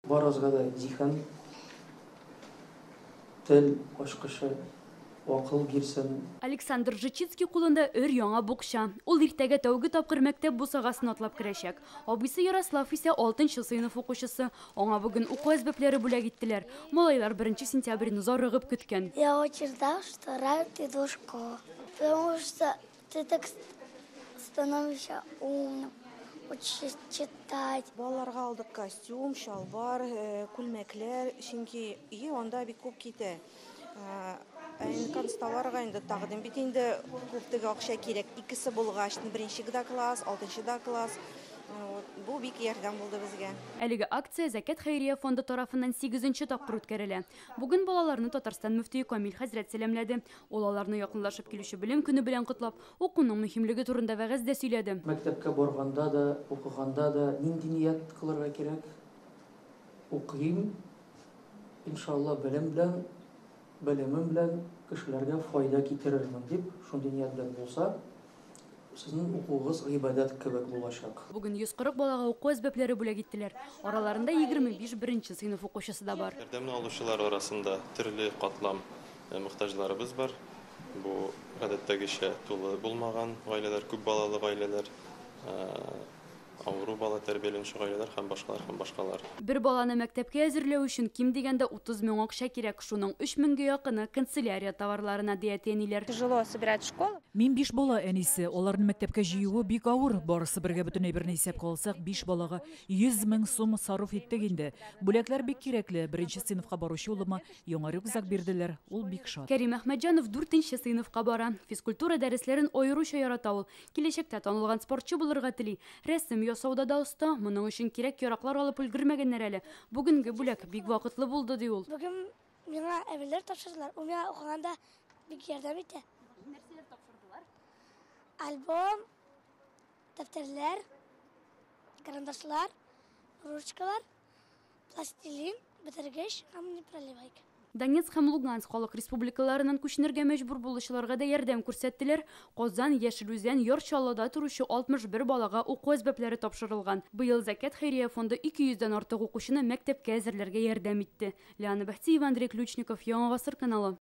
Барызга да зихан, тел ашкышы, акыл бирсен. Александр Жичицкий кулында өр яңа букча. Ул иртәгә тәүге тапкыр мәктәп бусагасын атлап керәчәк. Абыйсы Ярослав исә 6-нчы сыйныф укучысы. Аңа бүген уку әзбәпләре бүләк иттеләр. Малайлар 1 сентябрьне зарыгып көткән. Я очень ждал, что рано иду в школу, потому что ты так становишься умным, учишь читать. Балаларга алдык костюм, шалбар, күлмәкләр, чөнки анда бик күп китә. Консталарга инде тагын бит инде күптеге акча кирәк. Икесе булгач, 1-нче класс, 6-нчы класс. Бу бик ярдәм булды безгә. Әлеге акция Зәкәт хәйрия фонды тарафыннан 8-нче тапкыр үткәрелә. Бүген балаларны Татарстан мөфтие Камил хәзрәт сәламләде. Ул аларны якынлашып килүче белем көне белән котлап, укуның мөһимлеге турында вәгазьдә сөйләде. Мәктәпкә барганда да, укыганда да нинди ният кылырга кирәк? Укыйм, иншалла белемем белән кешеләргә файда китерермен дип, шундый ният белән булса, сезнең укугыз гыйбадәт кебек булачак. Бүген 140 балага уку әзбәпләре бүләк иттеләр. Араларында 25 1-нче сыйныф укучысы да бар. Ярдәмне алучылар арасында төрле катлам мохтаҗларыбыз бар. Бу гадәттәгечә тулы булмаган гаиләләр, күп балалы гаиләләр, авыру бала тәрбияләнүче гаиләләр һәм башкалар. Бер баланы мәктәпкә әзерләү өчен ким дигәндә 30 мең акча кирәк. Шуның 3 меңгә якыны канцелярия товарларына диетениләр. Тяжело собирать школу. Мин 5 бала әнисе, аларны мәктәпкә җыюы бик авыр. Барысы бергә бөтенләй берне исәпкә алсак, 5 балага 100 мең сум сарыф иттек инде. Бүләкләр бик кирәкле. 1-нче сыйныфка баручы улыма яңа рюкзак бирделәр. Ул бик шат. Кәрим Әхмәтҗанов 4-нче сыйныфка бара. Физкультура дәресләрен аеруча ярата ул. Киләчәктә танылган спортчы булырга тели. Рәсем ясауда да оста. Моның өчен кирәк яраклар алып өлгермәгәннәр әле. Бүгенге бүләк бик вакытлы булды ди ул. Бүген миңа әбиләр тапшырдылар. Ул миңа укыганда бик ярдәм итә. Нәрсәләр тапшырдылар? Альбом, дәфтәрләр, карандашлар, ручкалар, пластилин, бетергеч һәм непроливайка. Донецк һәм Луганск халык республикаларынан күченергә мәҗбүр булучыларга да ярдәм күрсәттеләр. Казан, Яшелүзән, Яр-Чаллыда торучы 61 балага уку әзбәпләре тапшырылган. Быел Зәкәт хәйрия фонды 200-дән артык укучыны мәктәпкә әзерләргә ярдәм итте. Лиана Бәхтиева, Андрей Ключников, Яңа гасыр каналы.